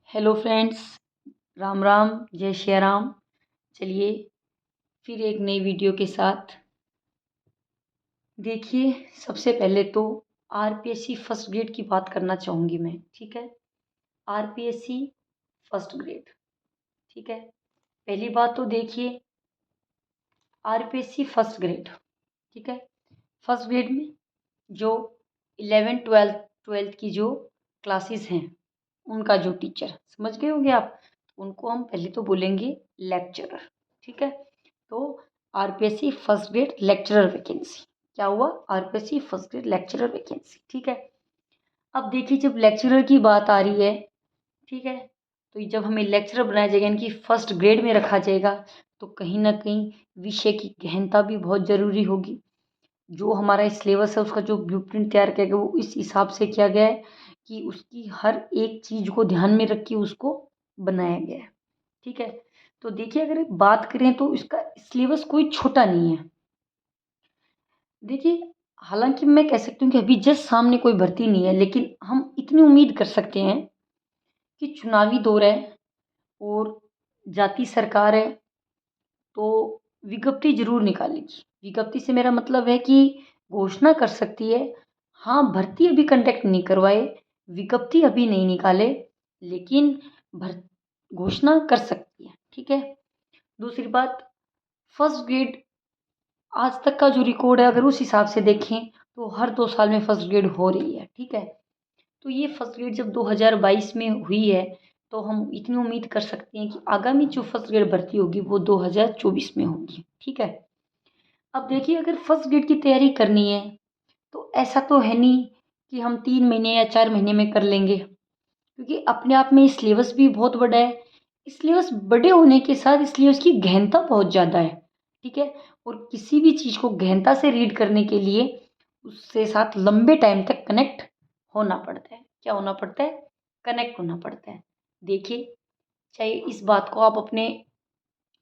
Hello friends, Ram Ram, जय श्री राम। चलिए फिर एक नई वीडियो के साथ। देखिए, सबसे पहले तो आरपीएससी फर्स्ट ग्रेड की बात करना चाहूँगी मैं। ठीक है, आरपीएससी फर्स्ट ग्रेड। ठीक है, पहली बात तो देखिए आरपीएससी फर्स्ट ग्रेड। ठीक है, फर्स्ट ग्रेड में जो 11th 12th की जो क्लासेस हैं उनका जो टीचर, समझ गए होंगे आप, उनको हम पहले तो बोलेंगे लेक्चरर। ठीक है, तो RPSC first grade lecturer vacancy क्या हुआ, RPSC first grade lecturer vacancy. ठीक है, अब देखिए जब लेक्चरर की बात आ रही है, ठीक है, तो जब हमें लेक्चरर बनाया जाएगा यानी कि फर्स्ट ग्रेड में रखा जाएगा, तो कहीं ना कहीं विषय की गहनता भी बहुत ज़रूरी होगी। जो हमारा सिलेबस है उसका जो ब्लूप्रिंट तैयार किया गया वो इस हिसाब से किया गया है कि उसकी हर एक चीज़ को ध्यान में रख के उसको बनाया गया है। ठीक है, तो देखिए अगर बात करें तो इसका सिलेबस कोई छोटा नहीं है। देखिए, हालांकि मैं कह सकती हूँ कि अभी जस्ट सामने कोई भर्ती नहीं है, लेकिन हम इतनी उम्मीद कर सकते हैं कि चुनावी दौर है और जाती सरकार है, तो विज्ञप्ति जरूर निकालेगी। विज्ञप्ति से मेरा मतलब है कि घोषणा कर सकती है। हाँ, भर्ती अभी कंडक्ट नहीं करवाए, विज्ञप्ति अभी नहीं निकाले, लेकिन भर घोषणा कर सकती है। ठीक है, दूसरी बात, फर्स्ट ग्रेड आज तक का जो रिकॉर्ड है अगर उस हिसाब से देखें तो हर 2 साल में फर्स्ट ग्रेड हो रही है। ठीक है, तो ये फर्स्ट ग्रेड जब 2022 में हुई है, तो हम इतनी उम्मीद कर सकते हैं कि आगामी जो फर्स्ट ग्रेड भर्ती होगी वो 2024 में होगी। ठीक है, अब देखिए अगर फर्स्ट ग्रेड की तैयारी करनी है तो ऐसा तो है नहीं कि हम 3 महीने या 4 महीने में कर लेंगे, क्योंकि अपने आप में सिलेबस भी बहुत बड़ा है। सिलेबस बड़े होने के साथ इसलिए उसकी गहनता बहुत ज़्यादा है। ठीक है, और किसी भी चीज़ को गहनता से रीड करने के लिए उससे साथ लंबे टाइम तक कनेक्ट होना पड़ता है। क्या होना पड़ता है? कनेक्ट होना पड़ता है। देखिए, चाहे इस बात को आप अपने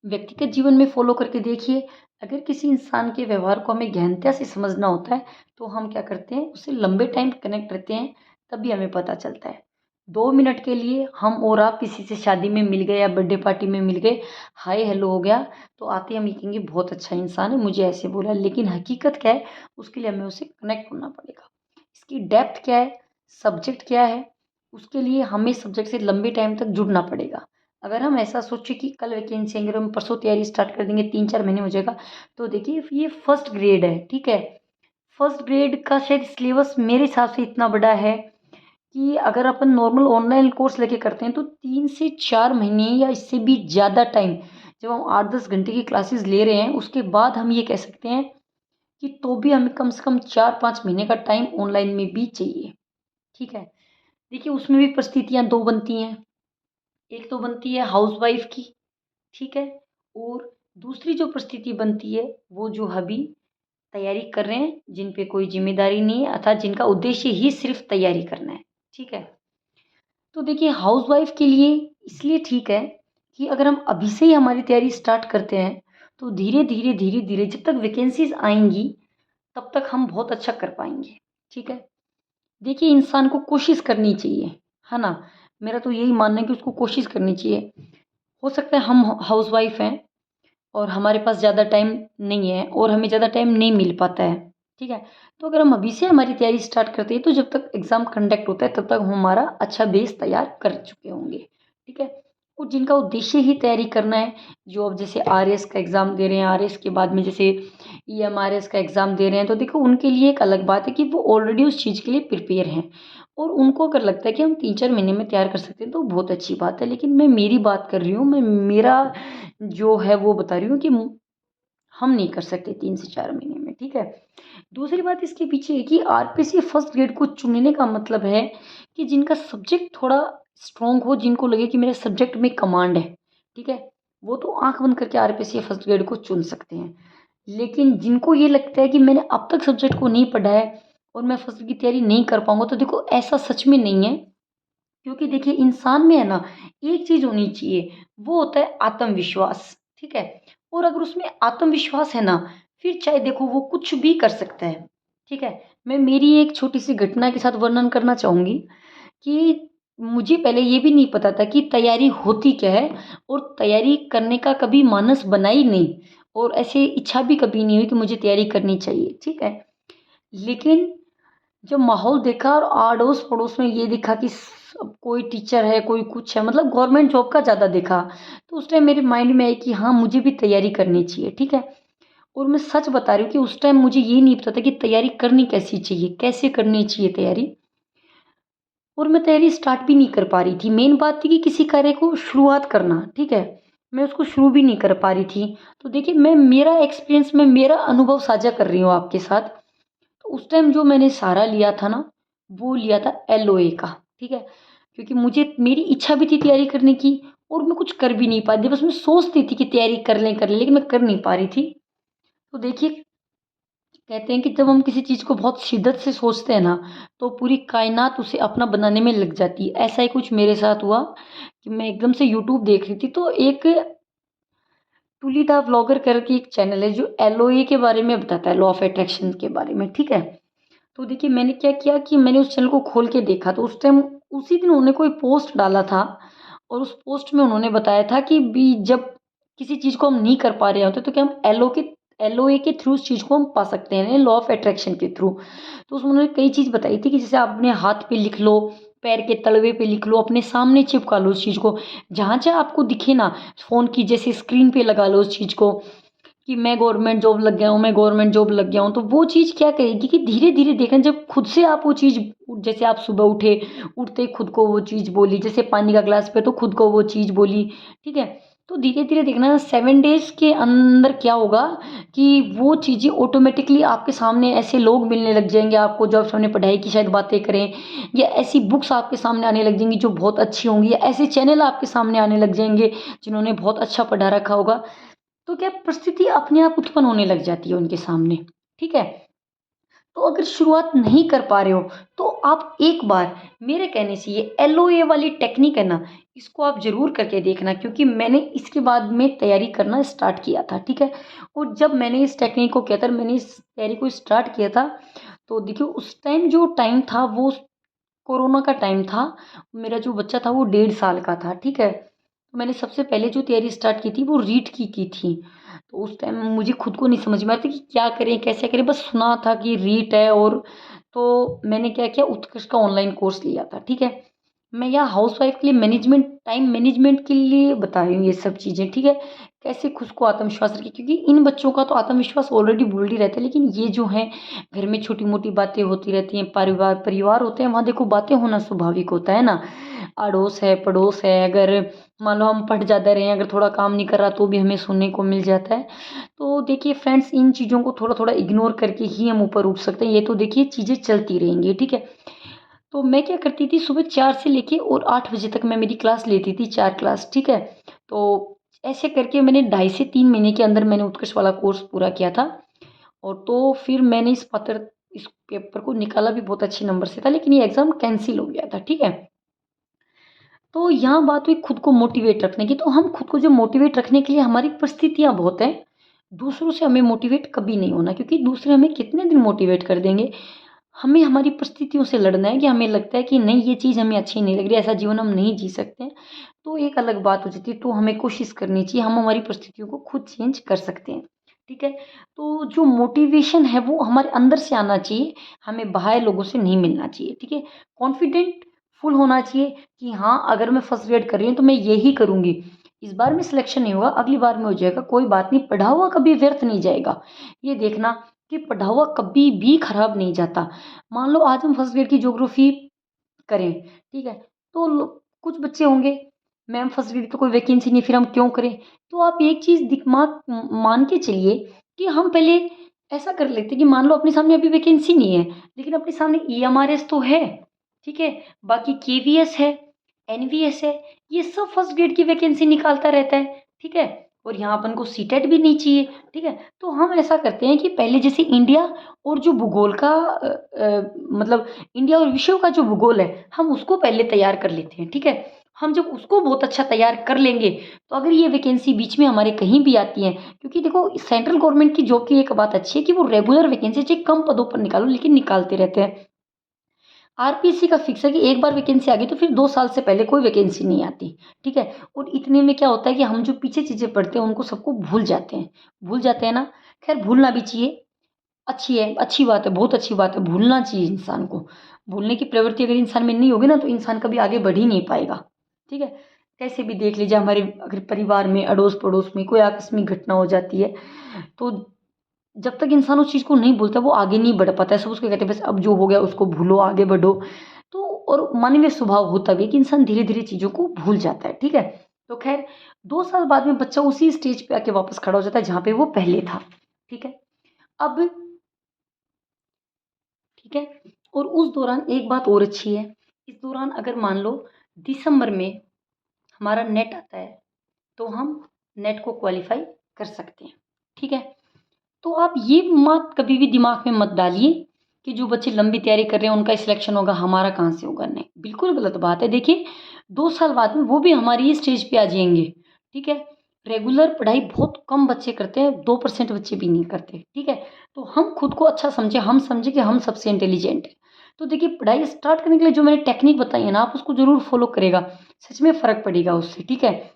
व्यक्तिगत जीवन में फॉलो करके देखिए। अगर किसी इंसान के व्यवहार को हमें गहनता से समझना होता है तो हम क्या करते हैं, उससे लंबे टाइम कनेक्ट रहते हैं, तभी हमें पता चलता है। 2 मिनट के लिए हम और आप किसी से शादी में मिल गए या बर्थडे पार्टी में मिल गए, हाय हेलो हो गया, तो आते हम ये कहेंगे बहुत अच्छा इंसान है, मुझे ऐसे बोला, लेकिन हकीकत क्या है, उसके लिए हमें उससे कनेक्ट होना पड़ेगा। इसकी डेप्थ क्या है, सब्जेक्ट क्या है, उसके लिए हमें सब्जेक्ट से लंबे टाइम तक जुड़ना पड़ेगा। अगर हम ऐसा सोचें कि कल वैकेंसी आएंगे, हम परसों तैयारी स्टार्ट कर देंगे, 3 4 महीने हो जाएगा, तो देखिए ये फर्स्ट ग्रेड है। ठीक है, फर्स्ट ग्रेड का शायद सिलेबस मेरे हिसाब से इतना बड़ा है कि अगर अपन नॉर्मल ऑनलाइन कोर्स लेके करते हैं तो 3 से 4 महीने या इससे भी ज़्यादा टाइम, जब हम 8 10 घंटे की क्लासेस ले रहे हैं उसके बाद हम ये कह सकते हैं कि तो भी हमें कम से कम 4 5 महीने का टाइम ऑनलाइन में भी चाहिए। ठीक है, देखिए उसमें भी परिस्थितियाँ दो बनती हैं। एक तो बनती है हाउसवाइफ की, ठीक है, और दूसरी जो परिस्थिति बनती है वो जो अभी तैयारी कर रहे हैं, जिन पे कोई जिम्मेदारी नहीं है, अर्थात जिनका उद्देश्य ही सिर्फ तैयारी करना है। ठीक है, तो देखिए हाउसवाइफ के लिए इसलिए ठीक है कि अगर हम अभी से ही हमारी तैयारी स्टार्ट करते हैं तो धीरे धीरे जब तक वैकेंसीज आएंगी तब तक हम बहुत अच्छा कर पाएंगे। ठीक है, देखिए इंसान को कोशिश करनी चाहिए, है ना। मेरा तो यही मानना है कि उसको कोशिश करनी चाहिए। हो सकता है हम हाउसवाइफ हैं और हमारे पास ज़्यादा टाइम नहीं है और हमें ज़्यादा टाइम नहीं मिल पाता है। ठीक है, तो अगर हम अभी से हमारी तैयारी स्टार्ट करते हैं तो जब तक एग्ज़ाम कंडक्ट होता है तब तक हम हमारा अच्छा बेस तैयार कर चुके होंगे। ठीक है, और जिनका उद्देश्य ही तैयारी करना है, जो अब जैसे आरएस का एग्ज़ाम दे रहे हैं, आरएस के बाद में जैसे ईएमआरएस का एग्ज़ाम दे रहे हैं, तो देखो उनके लिए एक अलग बात है कि वो ऑलरेडी उस चीज़ के लिए प्रिपेयर हैं और उनको अगर लगता है कि हम 3 4 महीने में तैयार कर सकते हैं तो बहुत अच्छी बात है। लेकिन मैं मेरी बात कर रही हूँ, मैं मेरा जो है वो बता रही हूँ कि हम नहीं कर सकते 3 से 4 महीने में। ठीक है, दूसरी बात इसके पीछे है कि आरपीसी फर्स्ट ग्रेड को चुनने का मतलब है कि जिनका सब्जेक्ट थोड़ा स्ट्रॉन्ग हो, जिनको लगे कि मेरे सब्जेक्ट में कमांड है, ठीक है, वो तो आंख बंद करके आरपीसी फर्स्ट ग्रेड को चुन सकते हैं। लेकिन जिनको ये लगता है कि मैंने अब तक सब्जेक्ट को नहीं पढ़ा है और मैं फर्स्ट की तैयारी नहीं कर पाऊंगा, तो देखो ऐसा सच में नहीं है। क्योंकि देखिए इंसान में है ना, एक चीज होनी चाहिए, वो होता है आत्मविश्वास। ठीक है, और अगर उसमें आत्मविश्वास है ना, फिर चाहे देखो वो कुछ भी कर सकता है। ठीक है, मैं मेरी एक छोटी सी घटना के साथ वर्णन करना चाहूंगी कि मुझे पहले ये भी नहीं पता था कि तैयारी होती क्या है, और तैयारी करने का कभी मानस बना ही नहीं, और ऐसे इच्छा भी कभी नहीं हुई कि मुझे तैयारी करनी चाहिए, ठीक है। लेकिन जब माहौल देखा और आड़ोस पड़ोस में ये देखा कि कोई टीचर है, कोई कुछ है, मतलब गवर्नमेंट जॉब का ज़्यादा देखा, तो उस टाइम मेरे माइंड में आया कि हाँ, मुझे भी तैयारी करनी चाहिए, ठीक है। और मैं सच बता रही हूँ कि उस टाइम मुझे ये नहीं पता था कि तैयारी करनी कैसी चाहिए, कैसे करनी चाहिए तैयारी, और मैं तैयारी स्टार्ट भी नहीं कर पा रही थी। मेन बात थी कि किसी कार्य को शुरुआत करना, ठीक है? मैं उसको शुरू भी नहीं कर पा रही थी। तो देखिए, मैं मेरा एक्सपीरियंस, मैं मेरा अनुभव साझा कर रही हूँ आपके साथ। तो उस टाइम जो मैंने सहारा लिया था ना, वो लिया था एलओए का, ठीक है? क्योंकि मुझे मेरी इच्छा भी थी तैयारी करने की, और मैं कुछ कर भी नहीं पा रही थी। बस मैं सोचती थी कि तैयारी कर लें, लेकिन मैं कर नहीं पा रही थी। तो देखिए, कहते हैं कि जब हम किसी चीज़ को बहुत शिद्दत से सोचते हैं ना, तो पूरी कायनात उसे अपना बनाने में लग जाती है। ऐसा ही कुछ मेरे साथ हुआ कि मैं एकदम से यूट्यूब देख रही थी, तो एक टुली द व्लॉगर करके एक चैनल है जो एलओए के बारे में बताता है, लॉ ऑफ अट्रैक्शन के बारे में, ठीक है? तो देखिए, मैंने क्या किया कि मैंने उस चैनल को खोल के देखा, तो उस टाइम उसी दिन उन्होंने कोई पोस्ट डाला था, और उस पोस्ट में उन्होंने बताया था कि भी जब किसी चीज़ को हम नहीं कर पा रहे होते, तो क्या हम एलओए के थ्रू उस चीज़ को हम पा सकते हैं, लॉ ऑफ अट्रैक्शन के थ्रू। तो उसमें उन्होंने कई चीज़ बताई थी कि जैसे आप अपने हाथ पे लिख लो, पैर के तलवे पे लिख लो, अपने सामने चिपका लो उस चीज़ को, जहाँ-जहाँ आपको दिखे ना, फ़ोन की जैसे स्क्रीन पे लगा लो उस चीज़ को, कि मैं गवर्नमेंट जॉब लग गया हूँ, मैं गवर्नमेंट जॉब लग गया हूँ। तो वो चीज़ क्या करेगी कि धीरे-धीरे देखना, जब खुद से आप वो चीज़, जैसे आप सुबह उठे, उठते ही खुद को वो चीज़ बोली, जैसे पानी का ग्लास पे तो खुद को वो चीज़ बोली, ठीक है? तो धीरे-धीरे देखना 7 डेज़ के अंदर क्या होगा कि वो चीज़ें ऑटोमेटिकली आपके सामने, ऐसे लोग मिलने लग जाएँगे आपको जो आपके सामने पढ़ाई की शायद बातें करें, या ऐसी बुक्स आपके सामने आने लग जाएँगी जो बहुत अच्छी होंगी, या ऐसे चैनल आपके सामने आने लग जाएँगे जिन्होंने बहुत अच्छा पढ़ा रखा होगा। तो क्या परिस्थिति अपने आप उत्पन्न होने लग जाती है उनके सामने, ठीक है? तो अगर शुरुआत नहीं कर पा रहे हो, तो आप एक बार मेरे कहने से ये एलओए वाली टेक्निक है ना, इसको आप ज़रूर करके देखना, क्योंकि मैंने इसके बाद में तैयारी करना स्टार्ट किया था, ठीक है? और जब मैंने इस टेक्निक को किया था, मैंने इस तैयारी को स्टार्ट किया था, तो देखिए उस टाइम जो टाइम था वो कोरोना का टाइम था। मेरा जो बच्चा था वो 1.5 साल का था, ठीक है? तो मैंने सबसे पहले जो तैयारी स्टार्ट की थी वो रीट की थी। तो उस टाइम मुझे खुद को नहीं समझ में आ रहा था कि क्या करें, कैसे करें? बस सुना था कि रीट है, और तो मैंने क्या किया, उत्कर्ष का ऑनलाइन कोर्स लिया था, ठीक है? मैं यहाँ हाउसवाइफ़ के लिए मैनेजमेंट, टाइम मैनेजमेंट के लिए बता रही हूँ ये सब चीज़ें, ठीक है? कैसे खुद को आत्मविश्वास रखें, क्योंकि इन बच्चों का तो आत्मविश्वास ऑलरेडी बिल्ड ही रहता है, लेकिन ये जो हैं, घर में छोटी-मोटी बातें होती रहती हैं, परिवार परिवार होते हैं, वहाँ देखो बातें होना स्वाभाविक होता है ना? अड़ोस है, पड़ोस है, अगर मान लो हम पढ़ ज़्यादा रहे हैं, अगर थोड़ा काम नहीं कर रहा तो भी हमें सुनने को मिल जाता है। तो देखिए फ्रेंड्स, इन चीज़ों को थोड़ा-थोड़ा इग्नोर करके ही हम ऊपर उठ सकते हैं, ये तो देखिए चीज़ें चलती रहेंगी, ठीक है? तो मैं क्या करती थी, सुबह 4 से लेके और 8 बजे तक मैं मेरी क्लास लेती थी, 4 क्लास, ठीक है? तो ऐसे करके मैंने ढाई से 3 महीने के अंदर मैंने उत्कर्ष वाला कोर्स पूरा किया था, और तो फिर मैंने इस पेपर को निकाला भी बहुत अच्छे नंबर से था, लेकिन ये एग्ज़ाम कैंसल हो गया था, ठीक है? तो यहाँ बात हुई खुद को मोटिवेट रखने की, तो हम खुद को जो मोटिवेट रखने के लिए हमारी परिस्थितियाँ बहुत हैं, दूसरों से हमें मोटिवेट कभी नहीं होना, क्योंकि दूसरे हमें कितने दिन मोटिवेट कर देंगे। हमें हमारी परिस्थितियों से लड़ना है कि हमें लगता है कि नहीं, ये चीज़ हमें अच्छी नहीं लग रही, ऐसा जीवन हम नहीं जी सकते हैं, तो एक अलग बात हो जाती है, तो हमें कोशिश करनी चाहिए, हम हमारी परिस्थितियों को खुद चेंज कर सकते हैं, ठीक है? तो जो मोटिवेशन है वो हमारे अंदर से आना चाहिए, हमें बाहर लोगों से नहीं मिलना चाहिए, ठीक है? कॉन्फिडेंट फुल होना चाहिए कि हाँ, अगर मैं फर्स्ट ग्रेड कर रही हूँ तो मैं यही करूँगी, इस बार में सिलेक्शन नहीं होगा, अगली बार में हो जाएगा, कोई बात नहीं, पढ़ा हुआ कभी व्यर्थ नहीं जाएगा। ये देखना कि पढ़ा हुआ कभी भी खराब नहीं जाता। मान लो आज हम फर्स्ट ग्रेड की ज्योग्राफी करें, ठीक है? तो लो कुछ बच्चे होंगे, मैम फर्स्ट ग्रेड की तो कोई वैकेंसी नहीं, फिर हम क्यों करें? तो आप एक चीज़ दिमाग मान के चलिए कि हम पहले ऐसा कर लेते हैं कि मान लो अपने सामने अभी वैकेंसी नहीं है, लेकिन अपने सामने ईएमआरएस तो है, ठीक है? बाकी केवीएस है, एनवीएस है, ये सब फर्स्ट ग्रेड की वैकेंसी निकालता रहता है, ठीक है? और यहाँ अपन को सीटेट भी नहीं चाहिए, ठीक है? तो हम ऐसा करते हैं कि पहले जैसे इंडिया और जो भूगोल का मतलब इंडिया और विश्व का जो भूगोल है, हम उसको पहले तैयार कर लेते हैं, ठीक है? हम जब उसको बहुत अच्छा तैयार कर लेंगे, तो अगर ये वैकेंसी बीच में हमारे कहीं भी आती है, क्योंकि देखो सेंट्रल गवर्नमेंट की जॉब की एक बात अच्छी है कि वो रेगुलर वैकेंसी चाहे कम पदों पर निकालो, लेकिन निकालते रहते हैं। आरपीएससी का फिक्स है कि एक बार वैकेंसी आ गई तो फिर 2 साल से पहले कोई वैकेंसी नहीं आती, ठीक है? और इतने में क्या होता है कि हम जो पीछे चीज़ें पढ़ते हैं उनको सबको भूल जाते हैं ना। खैर भूलना भी चाहिए, अच्छी बात है, बहुत अच्छी बात है, भूलना चाहिए इंसान को। भूलने की प्रवृत्ति अगर इंसान में नहीं होगी ना तो इंसान कभी आगे बढ़ ही नहीं पाएगा, ठीक है? कैसे भी देख लीजिए, हमारे अगर परिवार में, अड़ोस-पड़ोस में कोई आकस्मिक घटना हो जाती है, तो जब तक इंसान उस चीज़ को नहीं भूलता वो आगे नहीं बढ़ पाता है। सब उसको कहते हैं बस अब जो हो गया उसको भूलो, आगे बढ़ो। तो और मानवीय स्वभाव होता भी है कि इंसान धीरे-धीरे चीज़ों को भूल जाता है, ठीक है? तो ख़ैर 2 साल बाद में बच्चा उसी स्टेज पे आके वापस खड़ा हो जाता है जहाँ पे वो पहले था, ठीक है? अब ठीक है? और उस दौरान एक बात और अच्छी है, इस दौरान अगर मान लो दिसंबर में हमारा नेट आता है, तो हम नेट को क्वालीफ़ाई कर सकते हैं, ठीक है? तो आप ये मत कभी भी दिमाग में मत डालिए कि जो बच्चे लंबी तैयारी कर रहे हैं उनका सिलेक्शन होगा, हमारा कहाँ से होगा। नहीं, बिल्कुल गलत बात है। देखिए 2 साल बाद में वो भी हमारी ही स्टेज पे आ जाएँगे, ठीक है? रेगुलर पढ़ाई बहुत कम बच्चे करते हैं, 2% बच्चे भी नहीं करते, ठीक है? तो हम खुद को अच्छा समझें, हम समझें कि हम सबसे इंटेलिजेंट हैं। तो देखिए पढ़ाई स्टार्ट करने के लिए जो मैंने टेक्निक बताई है ना, आप उसको ज़रूर फ़ॉलो करिएगा, सच में फ़र्क पड़ेगा उससे, ठीक है?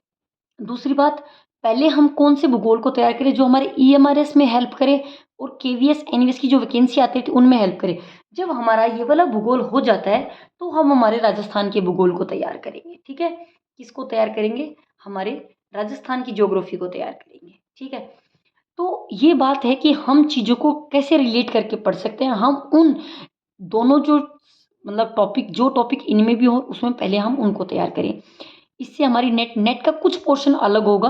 दूसरी बात, पहले हम कौन से भूगोल को तैयार करें जो हमारे ईएमआरएस में हेल्प करे और केवीएस, एनवीएस की जो वैकेंसी आती थी उनमें हेल्प करे। जब हमारा ये वाला भूगोल हो जाता है, तो हम हमारे राजस्थान के भूगोल को तैयार करेंगे, ठीक है? किसको तैयार करेंगे? हमारे राजस्थान की ज्योग्राफी को तैयार करेंगे, ठीक है? तो ये बात है कि हम चीज़ों को कैसे रिलेट करके पढ़ सकते हैं, हम उन दोनों जो मतलब टॉपिक इनमें भी हो उसमें पहले हम उनको तैयार करें। इससे हमारी नेट का कुछ पोर्शन अलग होगा,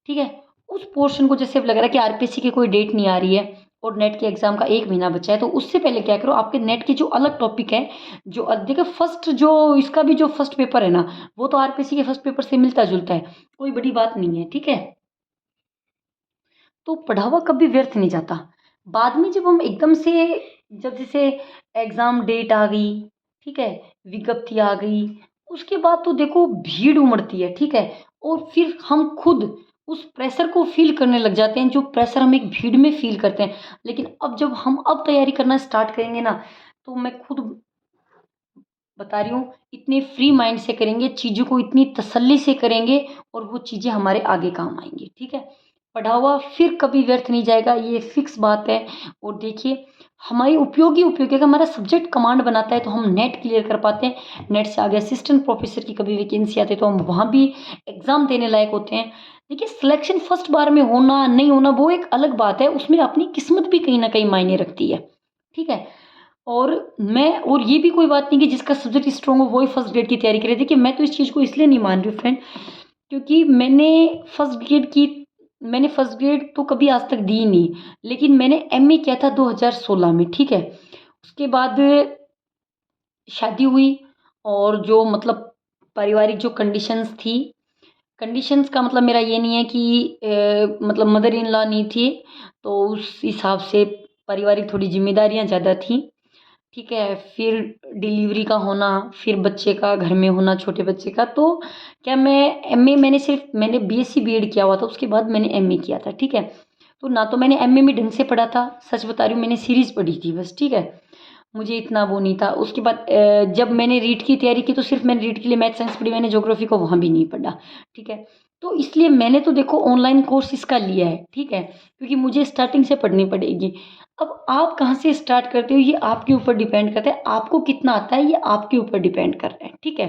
ठीक है? उस पोर्शन को जैसे अब लग रहा है कि आरपीएससी की कोई डेट नहीं आ रही है और नेट के एग्ज़ाम का 1 महीना बचा है, तो उससे पहले क्या करो, आपके नेट के जो अलग टॉपिक हैं, जो देखिए फर्स्ट जो इसका भी जो फर्स्ट पेपर है ना, वो तो आरपीएससी के फर्स्ट पेपर से मिलता-जुलता है, कोई बड़ी बात नहीं है, ठीक है? तो पढ़ा हुआ कभी व्यर्थ नहीं जाता। बाद में जब हम एकदम से जब जैसे एग्ज़ाम डेट आ गई, ठीक है? विज्ञप्ति आ गई, उसके बाद तो देखो भीड़ उमड़ती है, ठीक है? और फिर हम खुद उस प्रेशर को फ़ील करने लग जाते हैं, जो प्रेशर हम एक भीड़ में फ़ील करते हैं। लेकिन अब जब हम अब तैयारी करना स्टार्ट करेंगे ना, तो मैं खुद बता रही हूँ, इतने फ्री माइंड से करेंगे, चीज़ों को इतनी तसल्ली से करेंगे और वो चीज़ें हमारे आगे काम आएँगी, ठीक है? पढ़ा हुआ फिर कभी व्यर्थ नहीं जाएगा, ये फ़िक्स बात है। और देखिए, हमारी उपयोगी अगर हमारा सब्जेक्ट कमांड बनाता है, तो हम नेट क्लियर कर पाते हैं। नेट से आगे असिस्टेंट प्रोफ़ेसर की कभी वैकेंसी आती है, तो हम वहाँ भी एग्ज़ाम देने लायक होते हैं। देखिए, सिलेक्शन फर्स्ट बार में होना, नहीं होना, वो एक अलग बात है, उसमें अपनी किस्मत भी कहीं न कहीं मायने रखती है, ठीक है? और ये भी कोई बात नहीं कि जिसका सब्जेक्ट स्ट्रॉन्ग हो वो ही फर्स्ट ग्रेड की तैयारी करे। देखिए मैं तो इस चीज़ को इसलिए नहीं मान रही हूँ फ्रेंड, क्योंकि मैंने फर्स्ट ग्रेड तो कभी आज तक दी नहीं, लेकिन मैंने एमए किया था 2016 में, ठीक है? उसके बाद शादी हुई और जो मतलब पारिवारिक जो कंडीशंस थी, कंडीशंस का मतलब मेरा ये नहीं है कि मतलब मदर इन लॉ नहीं थी, तो उस हिसाब से पारिवारिक थोड़ी ज़िम्मेदारियाँ ज़्यादा थीं। ठीक है, फिर डिलीवरी का होना, फिर बच्चे का घर में होना, छोटे बच्चे का, तो क्या मैं एमए मैंने बीएससी बीएड किया हुआ था, उसके बाद मैंने एमए किया था, ठीक है? तो ना तो मैंने एमए में ढंग से पढ़ा था, सच बता रही हूँ मैंने सीरीज़ पढ़ी थी बस, ठीक है? मुझे इतना वो नहीं था। उसके बाद जब मैंने रीट की तैयारी की तो सिर्फ़ मैंने रीट के लिए मैथ साइंस पढ़ी, मैंने ज्योग्राफी को वहाँ भी नहीं पढ़ा, ठीक है? तो इसलिए मैंने तो देखो ऑनलाइन कोर्स इसका लिया है, ठीक है? क्योंकि मुझे स्टार्टिंग से पढ़नी पड़ेगी। अब आप कहाँ से स्टार्ट करते हो ये आपके ऊपर डिपेंड करता है, आपको कितना आता है ये आपके ऊपर डिपेंड कर रहा है, ठीक है?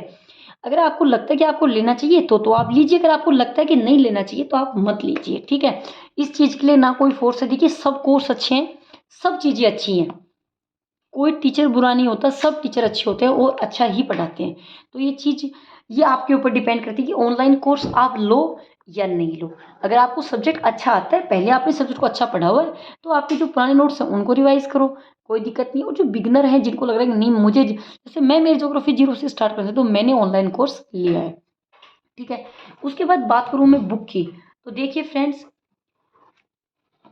अगर आपको लगता है कि आपको लेना चाहिए तो आप लीजिए, अगर आपको लगता है कि नहीं लेना चाहिए तो आप मत लीजिए, ठीक है? इस चीज़ के लिए ना कोई फ़ोर्स है, देखिए सब कोर्स अच्छे हैं, सब चीज़ें अच्छी हैं। कोई टीचर बुरा नहीं होता, सब टीचर अच्छे होते हैं और अच्छा ही पढ़ाते हैं। तो ये आपके ऊपर डिपेंड करती है कि ऑनलाइन कोर्स आप लो या नहीं लो। अगर आपको सब्जेक्ट अच्छा आता है, पहले आपने सब्जेक्ट को अच्छा पढ़ा हुआ है, तो आपके जो पुराने नोट्स हैं उनको रिवाइज़ करो, कोई दिक्कत नहीं है। और जो बिगिनर हैं जिनको लग रहा है कि नहीं मुझे जैसे मैं मेरी ज्योग्राफी ज़ीरो से स्टार्ट कर रही तो मैंने ऑनलाइन कोर्स लिया है, ठीक है? उसके बाद बात करूँ मैं बुक की, तो देखिए फ्रेंड्स,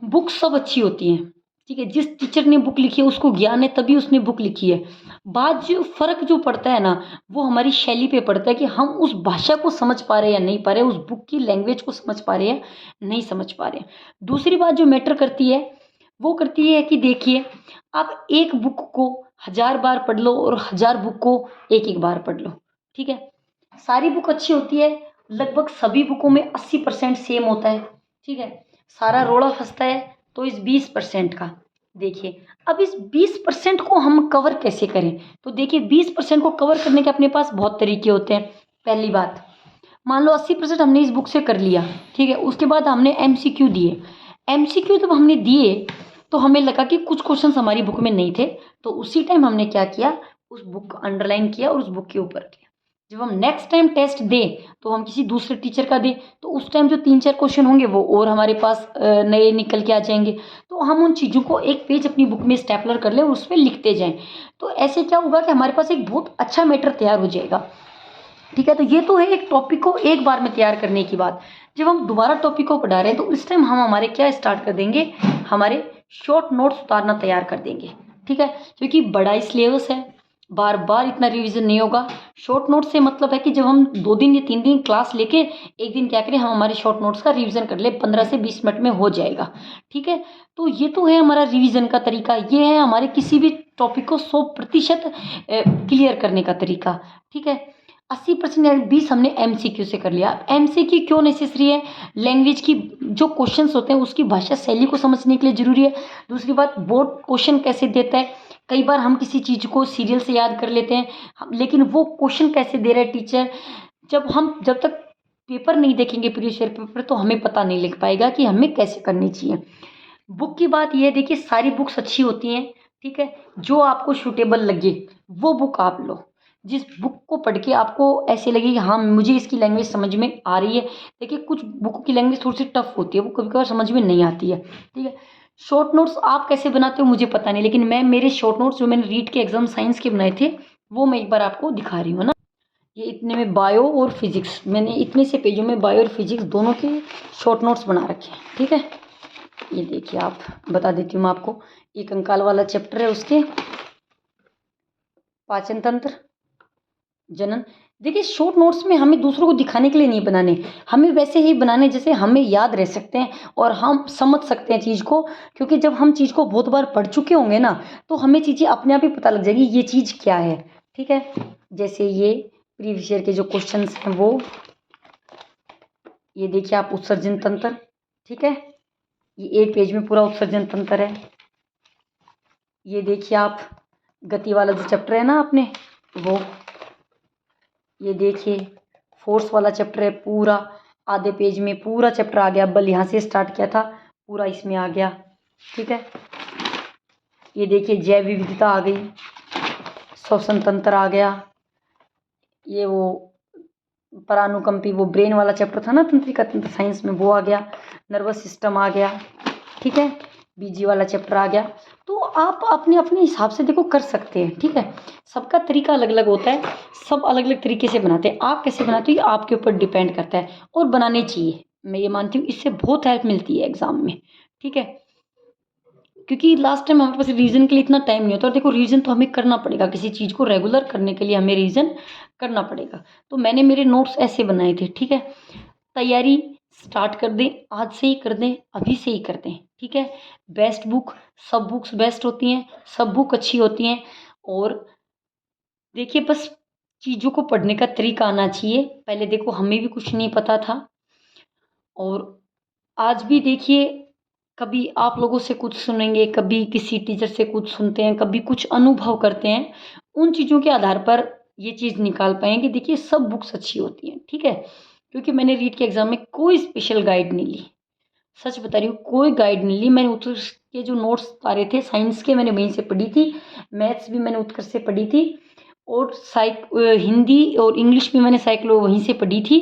बुक सब अच्छी होती हैं, ठीक है? जिस टीचर ने बुक लिखी है उसको ज्ञान है तभी उसने बुक लिखी है। बात जो फ़र्क जो पड़ता है ना, वो हमारी शैली पे पड़ता है कि हम उस भाषा को समझ पा रहे हैं या नहीं पा रहे हैं, उस बुक की लैंग्वेज को समझ पा रहे हैं, नहीं समझ पा रहे हैं। दूसरी बात जो मैटर करती है, वो करती है कि देखिए, आप एक बुक को 1000 बार पढ़ लो और 1000 बुक को एक एक बार पढ़ लो, ठीक है। सारी बुक अच्छी होती है, लगभग सभी बुकों में 80% सेम होता है, ठीक है। सारा रोड़ा फंसता है तो इस 20% का। देखिए अब इस 20% को हम कवर कैसे करें, तो देखिए 20% को कवर करने के अपने पास बहुत तरीके होते हैं। पहली बात, मान लो 80% हमने इस बुक से कर लिया, ठीक है। उसके बाद हमने एमसीक्यू दिए। एमसीक्यू जब हमने दिए तो हमें लगा कि कुछ क्वेश्चंस हमारी बुक में नहीं थे, तो उसी टाइम हमने क्या किया, उस बुक को अंडरलाइन किया और उस बुक के ऊपर किया। जब हम नेक्स्ट टाइम टेस्ट दें तो हम किसी दूसरे टीचर का दें, तो उस टाइम जो 3-4 क्वेश्चन होंगे वो और हमारे पास नए निकल के आ जाएंगे। तो हम उन चीज़ों को एक पेज अपनी बुक में स्टेपलर कर लें और उस पर लिखते जाएं। तो ऐसे क्या होगा कि हमारे पास एक बहुत अच्छा मैटर तैयार हो जाएगा, ठीक है। तो ये तो है एक टॉपिक को एक बार में तैयार करने की बात। जब हम दोबारा टॉपिक को पढ़ा रहे हैं तो इस टाइम हम हमारे क्या स्टार्ट कर देंगे, हमारे शॉर्ट नोट्स उतारना तैयार कर देंगे, ठीक है। क्योंकि बड़ा ही सिलेबस है, बार बार इतना रिवीजन नहीं होगा। शॉर्ट नोट्स से मतलब है कि जब हम 2 दिन या 3 दिन क्लास लेके एक दिन क्या करें, हम हमारे शॉर्ट नोट्स का रिवीजन कर ले, 15 से 20 मिनट में हो जाएगा, ठीक है। तो ये तो है हमारा रिवीजन का तरीका, ये है हमारे किसी भी टॉपिक को 100% क्लियर करने का तरीका, ठीक है। 80% या 20 हमने एमसीक्यू से कर लिया। एमसीक्यू क्यों नेसेसरी है, लैंग्वेज की जो क्वेश्चंस होते हैं उसकी भाषा शैली को समझने के लिए जरूरी है। दूसरी बात, बोर्ड क्वेश्चन कैसे देता है, कई बार हम किसी चीज़ को सीरियल से याद कर लेते हैं, लेकिन वो क्वेश्चन कैसे दे रहा है टीचर, जब तक पेपर नहीं देखेंगे प्रीवियस ईयर पेपर, तो हमें पता नहीं लग पाएगा कि हमें कैसे करनी चाहिए। बुक की बात ये है, देखिए सारी बुक्स अच्छी होती हैं, ठीक है। जो आपको सूटेबल लगे वो बुक आप लो। जिस बुक को पढ़ के आपको ऐसे लगे कि हाँ मुझे इसकी लैंग्वेज समझ में आ रही है। देखिए कुछ बुक की लैंग्वेज थोड़ी सी टफ होती है, वो कभी कभार समझ में नहीं आती है, ठीक है। शॉर्ट नोट्स आप कैसे बनाते हो मुझे पता नहीं, लेकिन मैं मेरे शॉर्ट नोट्स जो मैंने रीड के एग्जाम साइंस के बनाए थे वो मैं एक बार आपको दिखा रही हूँ ना। ये इतने में बायो और फिजिक्स, मैंने इतने से पेजों में बायो और फिजिक्स दोनों के शॉर्ट नोट्स बना रखे हैं, ठीक है। ये देखिए, आप बता देती हूँ मैं आपको, एक कंकाल वाला चैप्टर है, उसके पाचन तंत्र, जनन। देखिए शॉर्ट नोट्स में हमें दूसरों को दिखाने के लिए नहीं बनाने, हमें वैसे ही बनाने जैसे हमें याद रह सकते हैं और हम समझ सकते हैं चीज़ को। क्योंकि जब हम चीज़ को बहुत बार पढ़ चुके होंगे ना, तो हमें चीज़ें अपने आप ही पता लग जाएगी ये चीज़ क्या है, ठीक है। जैसे ये प्रीवियस ईयर के जो क्वेश्चन हैं वो, ये देखिए आप उत्सर्जन तंत्र, ठीक है। ये 8 पेज में पूरा उत्सर्जन तंत्र है। ये देखिए आप गति वाला जो चैप्टर है ना आपने वो, ये देखिए फोर्स वाला चैप्टर है, पूरा आधे पेज में पूरा चैप्टर आ गया। बल यहाँ से स्टार्ट किया था, पूरा इसमें आ गया, ठीक है। ये देखिए जैव विविधता आ गई, श्वसन तंत्र आ गया, ये वो परानुकंपी वो ब्रेन वाला चैप्टर था ना तंत्रिका तंत्र साइंस में, वो आ गया। नर्वस सिस्टम आ गया, ठीक है। बीजी वाला चैप्टर आ गया। तो आप अपने अपने हिसाब से देखो कर सकते हैं, ठीक है। सबका तरीका अलग अलग होता है, सब अलग अलग तरीके से बनाते हैं। आप कैसे बनाते हो ये आपके ऊपर डिपेंड करता है, और बनाने चाहिए, मैं ये मानती हूँ, इससे बहुत हेल्प मिलती है एग्जाम में, ठीक है। क्योंकि लास्ट टाइम हमारे पास रिवीजन के लिए इतना टाइम नहीं होता, और देखो रिवीजन तो हमें करना पड़ेगा, किसी चीज़ को रेगुलर करने के लिए हमें रिवीजन करना पड़ेगा। तो मैंने मेरे नोट्स ऐसे बनाए थे, ठीक है। तैयारी स्टार्ट कर दें, आज से ही कर दें, अभी से ही कर दें, ठीक है। बेस्ट बुक, सब बुक्स बेस्ट होती हैं, सब बुक अच्छी होती हैं। और देखिए बस चीज़ों को पढ़ने का तरीका आना चाहिए। पहले देखो हमें भी कुछ नहीं पता था, और आज भी देखिए कभी आप लोगों से कुछ सुनेंगे, कभी किसी टीचर से कुछ सुनते हैं, कभी कुछ अनुभव करते हैं, उन चीज़ों के आधार पर ये चीज़ निकाल पाएंगे। देखिए सब बुक्स अच्छी होती हैं, ठीक है। क्योंकि मैंने रीड के एग्ज़ाम में कोई स्पेशल गाइड नहीं ली, सच बता रही हूँ, कोई गाइड नहीं ली। मैंने उत्कर्ष के जो नोट्स उतारे थे साइंस के, मैंने वहीं से पढ़ी थी। मैथ्स भी मैंने उत्कर्ष से पढ़ी थी, और हिंदी और इंग्लिश भी मैंने साइक्लो वहीं से पढ़ी थी।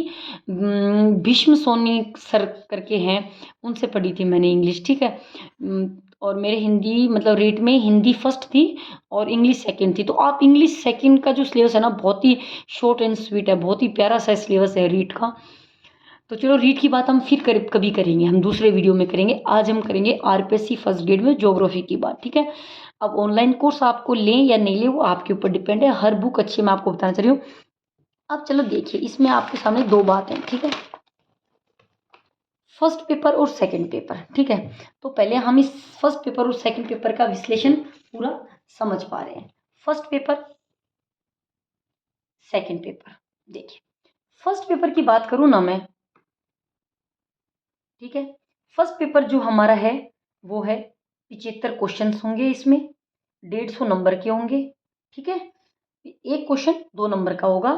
भीष्म सोनी सर करके हैं, उनसे पढ़ी थी मैंने इंग्लिश, ठीक है। और मेरे हिंदी मतलब रेट में हिंदी फर्स्ट थी और इंग्लिश सेकंड थी। तो आप इंग्लिश सेकंड का जो सिलेबस है ना, बहुत ही शॉर्ट एंड स्वीट है, बहुत ही प्यारा सा सिलेबस है रीट का। तो चलो रीट की बात हम फिर कभी करेंगे, हम दूसरे वीडियो में करेंगे। आज हम करेंगे आरपीएससी फर्स्ट ग्रेड में ज्योग्राफी की बात, ठीक है। अब ऑनलाइन कोर्स आपको लें या नहीं लें वो आपके ऊपर डिपेंड है, हर बुक अच्छी मैं आपको बताना चाह रही हूँ। अब चलो देखिए, इसमें आपके सामने दो बातें, ठीक है। फर्स्ट पेपर और सेकंड पेपर, ठीक है। तो पहले हम इस फर्स्ट पेपर और सेकंड पेपर का विश्लेषण पूरा समझ पा रहे हैं। First paper, second paper. देखिए फर्स्ट पेपर की बात करूं ना मैं, ठीक है, फर्स्ट पेपर जो हमारा है वो है 75 क्वेश्चंस होंगे इसमें, 150 नंबर के होंगे, ठीक है। एक क्वेश्चन 2 नंबर का होगा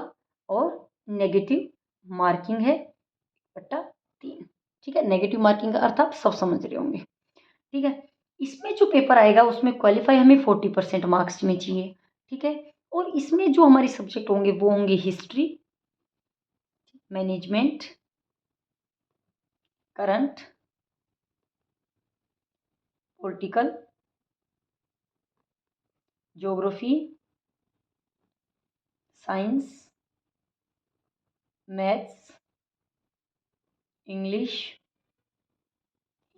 और नेगेटिव मार्किंग है बट्टा 3, ठीक है। नेगेटिव मार्किंग का अर्थ आप सब समझ रहे होंगे, ठीक है। इसमें जो पेपर आएगा उसमें क्वालिफाई हमें 40% मार्क्स में चाहिए, ठीक है। और इसमें जो हमारे सब्जेक्ट होंगे वो होंगे history, management, current, political, geography, science, maths, English,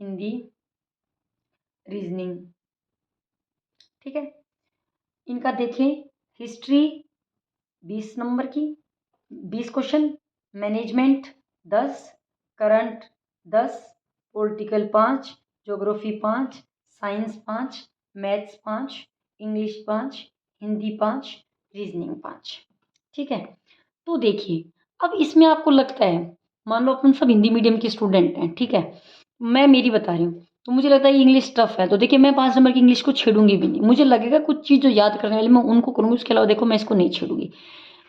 Hindi, reasoning, ठीक है। इनका देखें, हिस्ट्री 20 नंबर की 20 question, management 10, current 10, political 5, geography 5, science 5, maths 5, English 5, Hindi 5, reasoning 5, ठीक है। तो देखिए अब इसमें आपको लगता है, मान लो अपन सब हिंदी मीडियम के स्टूडेंट हैं, ठीक है, मैं मेरी बता रही हूँ, तो मुझे लगता है इंग्लिश टफ है, तो देखिए मैं 5 नंबर की इंग्लिश को छेड़ूंगी भी नहीं, मुझे लगेगा कुछ चीज़ जो याद करने वाली मैं उनको करूँगी, उसके अलावा देखो मैं इसको नहीं छेड़ूंगी।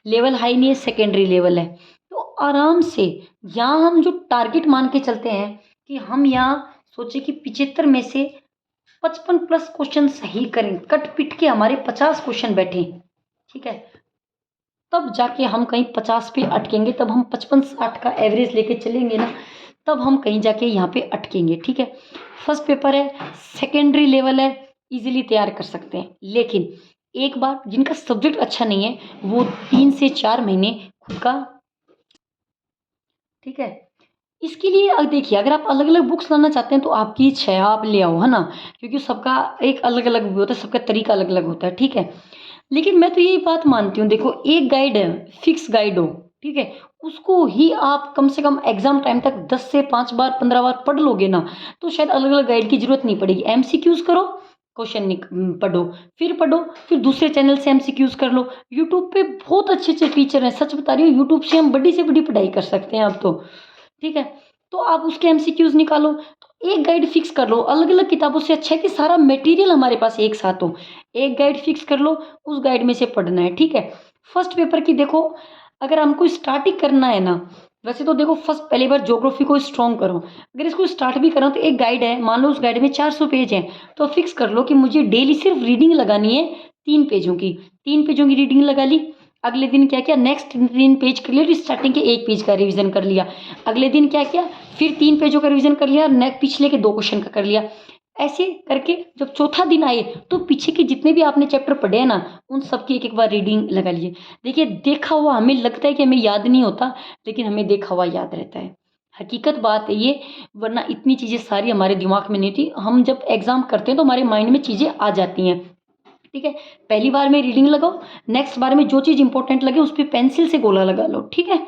लेवल हाई नहीं है, सेकेंडरी लेवल है, तो आराम से यहाँ हम जो टारगेट मान के चलते हैं कि हम यहाँ सोचे कि 75 में से 55 प्लस क्वेश्चन सही करें, कट पिट के हमारे 50 क्वेश्चन बैठे, ठीक है, तब जाके हम कहीं 50 पे अटकेंगे, तब हम 55-60 का एवरेज लेके चलेंगे ना, तब हम कहीं जाके यहाँ पे अटकेंगे, ठीक है। फर्स्ट पेपर है, सेकेंडरी लेवल है, इजीली तैयार कर सकते हैं, लेकिन एक बार जिनका सब्जेक्ट अच्छा नहीं है वो 3 से 4 महीने खुद का, ठीक है। इसके लिए देखिए अगर आप अलग अलग बुक्स लाना चाहते हैं तो आपकी इच्छा है, आप ले आओ, है ना, क्योंकि सबका एक अलग अलग होता है, सबका तरीका अलग अलग होता है, ठीक है। लेकिन मैं तो यही बात मानती हूँ, देखो एक गाइड है, फिक्स गाइड हो, ठीक है, उसको ही आप कम से कम एग्जाम टाइम तक 10 से 5 बार 15 बार पढ़ लोगे ना, तो शायद अलग अलग गाइड की जरूरत नहीं पड़ेगी। एमसीक्यूज करो, क्वेश्चन पढ़ो, फिर दूसरे चैनल से एमसीक्यूज कर लो, यूट्यूब पे बहुत अच्छे अच्छे टीचर हैं, सच बता रही हूँ, यूट्यूब से हम बड़ी से बड़ी पढ़ाई कर सकते हैं अब तो, ठीक है। तो आप उसके एमसीक्यूज निकालो, तो एक गाइड फिक्स कर लो, अलग अलग किताबों से अच्छा है कि सारा मटेरियल हमारे पास एक साथ हो, एक गाइड फिक्स कर लो, उस गाइड में से पढ़ना है, ठीक है। फर्स्ट पेपर की देखो, अगर हमको स्टार्ट ही करना है ना, वैसे तो देखो फर्स्ट पहली बार ज्योग्राफी को स्ट्रॉन्ग करो, अगर इसको स्टार्ट भी करो तो एक गाइड है, मान लो उस गाइड में 400 पेज है, तो फिक्स कर लो कि मुझे डेली सिर्फ रीडिंग लगानी है 3 पेजों की, 3 पेजों की रीडिंग लगा ली, अगले दिन क्या किया, नेक्स्ट 3 पेज कर लिया, फिर स्टार्टिंग के 1 पेज का रिवीजन कर लिया, अगले दिन क्या किया, फिर 3 पेजों का रिवीजन कर लिया, नेक्स्ट पिछले के 2 क्वेश्चन का कर लिया, ऐसे करके जब चौथा दिन आए तो पीछे के जितने भी आपने चैप्टर पढ़े हैं ना, उन सब की एक एक बार रीडिंग लगा लीजिए। देखिए देखा हुआ हमें लगता है कि हमें याद नहीं होता, लेकिन हमें देखा हुआ याद रहता है, हकीकत बात है ये, वरना इतनी चीज़ें सारी हमारे दिमाग में नहीं थी, हम जब एग्जाम करते हैं तो हमारे माइंड में चीज़ें आ जाती हैं, ठीक है। पहली बार में रीडिंग लगाओ, नेक्स्ट बार में जो चीज़ इंपॉर्टेंट लगे उस पर पेंसिल से गोला लगा लो, ठीक है,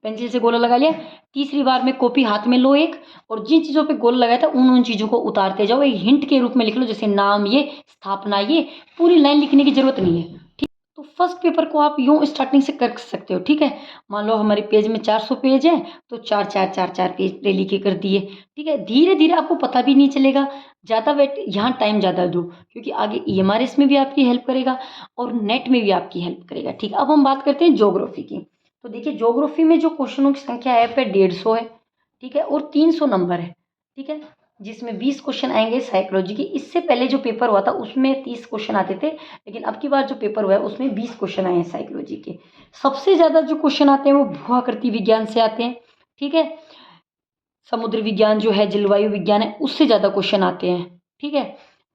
पेंसिल से गोला लगा लिया, तीसरी बार में कॉपी हाथ में लो एक, और जिन चीज़ों पे गोला लगाया था उन उन चीज़ों को उतारते जाओ, एक हिंट के रूप में लिख लो, जैसे नाम ये, स्थापना ये, पूरी लाइन लिखने की जरूरत नहीं है, ठीक। तो फर्स्ट पेपर को आप यूँ स्टार्टिंग से कर सकते हो, ठीक है। मान लो हमारे पेज में 400 पेज है, तो 4 4 4 4 पेज डेली के कर दिए, ठीक है, धीरे धीरे आपको पता भी नहीं चलेगा, ज़्यादा वेट यहाँ टाइम ज़्यादा दो, क्योंकि आगे ईएमआरएस में भी आपकी हेल्प करेगा और नेट में भी आपकी हेल्प करेगा, ठीक। अब हम बात करते हैं ज्योग्राफी की, तो देखिए ज्योग्राफी में जो क्वेश्चनों की संख्या है पे 150 है, ठीक है, और 300 नंबर है, ठीक है, जिसमें 20 क्वेश्चन आएंगे साइकोलॉजी की। इससे पहले जो पेपर हुआ था उसमें 30 क्वेश्चन आते थे, लेकिन अब की बार जो पेपर हुआ है उसमें 20 क्वेश्चन आए हैं साइकोलॉजी के। सबसे ज़्यादा जो क्वेश्चन आते हैं वो भूआकृति विज्ञान से आते हैं, ठीक है, समुद्र विज्ञान जो है, जलवायु विज्ञान है, उससे ज़्यादा क्वेश्चन आते हैं, ठीक है।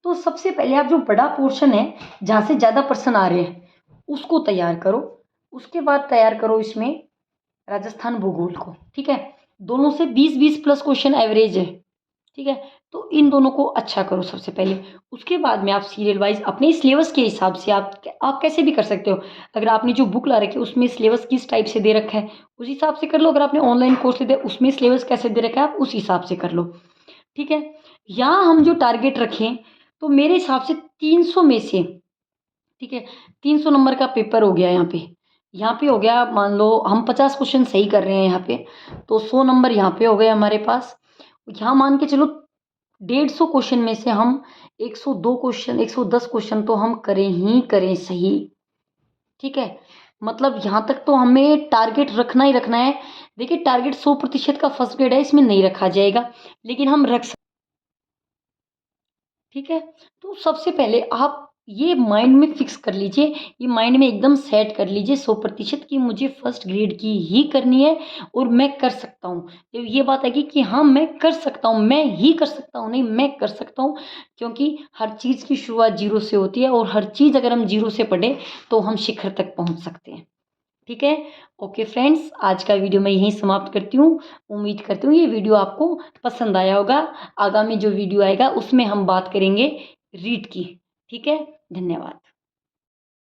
तो सबसे पहले आप जो बड़ा पोर्शन है जहाँ से ज़्यादा प्रश्न आ रहे हैं उसको तैयार करो, उसके बाद तैयार करो इसमें राजस्थान भूगोल को, ठीक है, दोनों से 20-20 प्लस क्वेश्चन एवरेज है, ठीक है। तो इन दोनों को अच्छा करो सबसे पहले, उसके बाद में आप सीरियल वाइज अपने सिलेबस के हिसाब से आप कैसे भी कर सकते हो, अगर आपने जो बुक ला रखी है उसमें सिलेबस किस टाइप से दे रखा है उस हिसाब से कर लो, अगर आपने ऑनलाइन कोर्स ले उसमें सिलेबस कैसे दे रखा है आप उस हिसाब से कर लो, ठीक है। यहाँ हम जो टारगेट रखें तो मेरे हिसाब से 300 में से ठीक है। 300 नंबर का पेपर हो गया यहाँ पे हो गया, मान लो हम 50 क्वेश्चन सही कर रहे हैं यहाँ पे, तो 100 नंबर यहाँ पे हो गए हमारे पास। यहाँ मान के चलो 150 क्वेश्चन में से हम 102 क्वेश्चन, 110 क्वेश्चन तो हम करें ही करें सही। ठीक है, मतलब यहाँ तक तो हमें टारगेट रखना ही रखना है। देखिए, टारगेट 100% का फर्स्ट ग्रेड है, इसमें नहीं रखा जाएगा, लेकिन हम रख सकते। ठीक है, तो सबसे पहले आप ये माइंड में फिक्स कर लीजिए, ये माइंड में एकदम सेट कर लीजिए 100% कि मुझे फर्स्ट ग्रेड की ही करनी है और मैं कर सकता हूँ। तो ये बात है कि हाँ मैं कर सकता हूँ, मैं ही कर सकता हूँ, नहीं मैं कर सकता हूँ, क्योंकि हर चीज़ की शुरुआत जीरो से होती है और हर चीज़ अगर हम जीरो से पढ़ें तो हम शिखर तक पहुँच सकते हैं। ठीक है। ओके फ्रेंड्स, आज का वीडियो मैं यहीं समाप्त करती हूँ। उम्मीद करती हूँ ये वीडियो आपको पसंद आया होगा। आगामी जो वीडियो आएगा उसमें हम बात करेंगे रीड की। ठीक है, धन्यवाद।